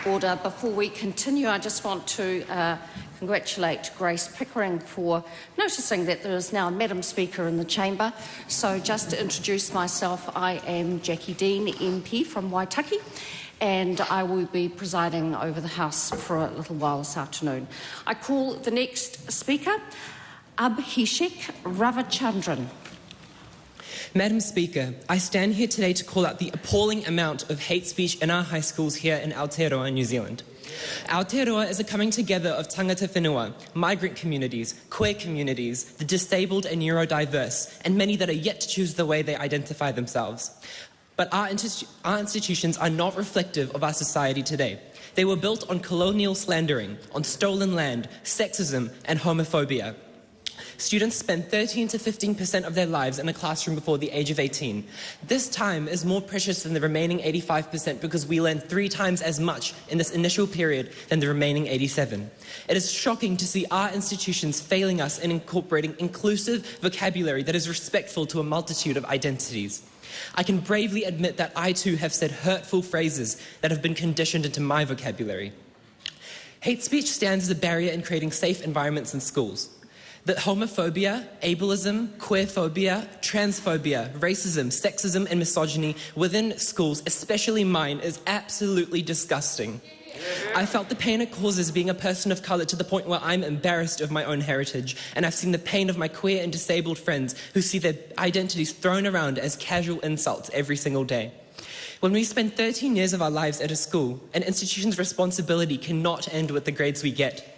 Order. Before we continue, I just want to congratulate Grace Pickering for noticing that there is now a Madam Speaker in the chamber. So just to introduce myself, I am Jackie Dean, MP from Waitaki, and I will be presiding over the House for a little while this afternoon. I call the next speaker Abhishek Ravichandran. Madam Speaker, I stand here today to call out the appalling amount of hate speech in our high schools here in Aotearoa, New Zealand. Aotearoa is a coming together of tangata whenua, migrant communities, queer communities, the disabled and neurodiverse, and many that are yet to choose the way they identify themselves. But our institutions are not reflective of our society today. They were built on colonial slandering, on stolen land, sexism, and homophobia. Students spend 13 to 15% of their lives in a classroom before the age of 18. This time is more precious than the remaining 85% because we learn 3 times as much in this initial period than the remaining 87. It is shocking to see our institutions failing us in incorporating inclusive vocabulary that is respectful to a multitude of identities. I can bravely admit that I too have said hurtful phrases that have been conditioned into my vocabulary. Hate speech stands as a barrier in creating safe environments in schools. That homophobia, ableism, queerphobia, transphobia, racism, sexism and misogyny within schools, especially mine, is absolutely disgusting. I felt the pain it causes being a person of colour to the point where I'm embarrassed of my own heritage, and I've seen the pain of my queer and disabled friends who see their identities thrown around as casual insults every single day. When we spend 13 years of our lives at a school, an institution's responsibility cannot end with the grades we get.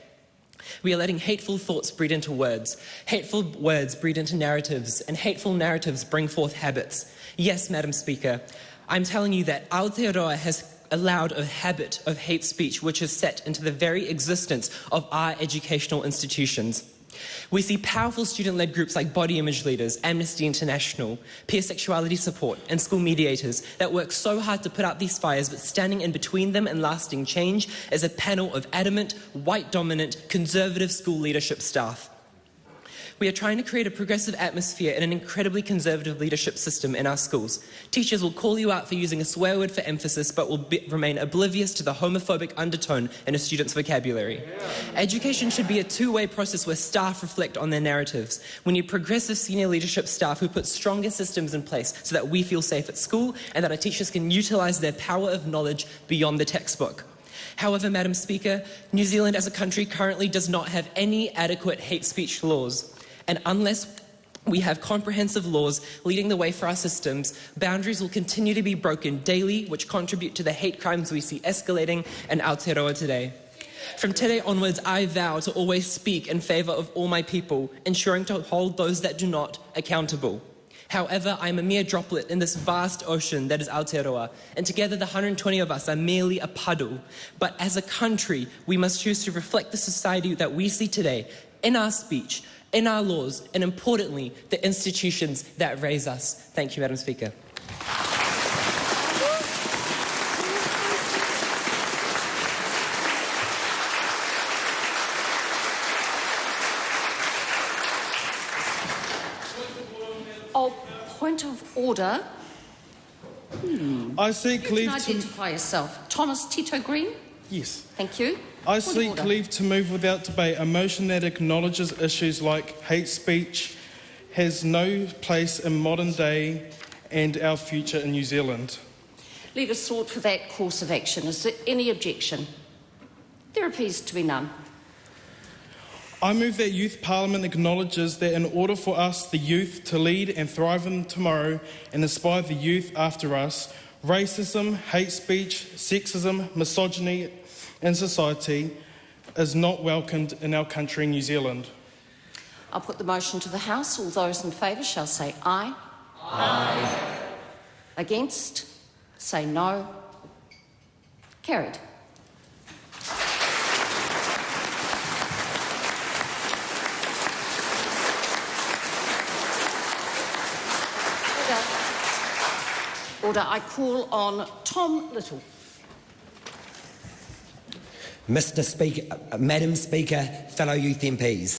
We are letting hateful thoughts breed into words, hateful words breed into narratives, and hateful narratives bring forth habits. Yes, Madam Speaker, I'm telling you that Aotearoa has allowed a habit of hate speech which is set into the very existence of our educational institutions. We see powerful student-led groups like Body Image Leaders, Amnesty International, peer sexuality support, and school mediators that work so hard to put out these fires, but standing in between them and lasting change is a panel of adamant, white-dominant, conservative school leadership staff. We are trying to create a progressive atmosphere in an incredibly conservative leadership system in our schools. Teachers will call you out for using a swear word for emphasis, but will remain oblivious to the homophobic undertone in a student's vocabulary. Education should be a two-way process where staff reflect on their narratives. We need progressive senior leadership staff who put stronger systems in place so that we feel safe at school and that our teachers can utilise their power of knowledge beyond the textbook. However, Madam Speaker, New Zealand as a country currently does not have any adequate hate speech laws. And unless we have comprehensive laws leading the way for our systems, boundaries will continue to be broken daily, which contribute to the hate crimes we see escalating in Aotearoa today. From today onwards, I vow to always speak in favour of all my people, ensuring to hold those that do not accountable. However, I am a mere droplet in this vast ocean that is Aotearoa, and together the 120 of us are merely a puddle. But as a country, we must choose to reflect the society that we see today in our speech, in our laws, and importantly, the institutions that raise us. Thank you, Madam Speaker. Oh, point of order. I seek leave to Identify yourself. Thomas Tito Green? Yes. Thank you. I seek leave to move without debate a motion that acknowledges issues like hate speech has no place in modern day and our future in New Zealand. Leader sought for that course of action. Is there any objection? There appears to be none. I move that Youth Parliament acknowledges that in order for us, the youth, to lead and thrive in tomorrow and inspire the youth after us, racism, hate speech, sexism, misogyny in society is not welcomed in our country, New Zealand. I'll put the motion to the House. All those in favour shall say aye. Aye. Against? Say no. Carried. Order. I call on Tom Little. Mr. Speaker, Madam Speaker, fellow youth MPs.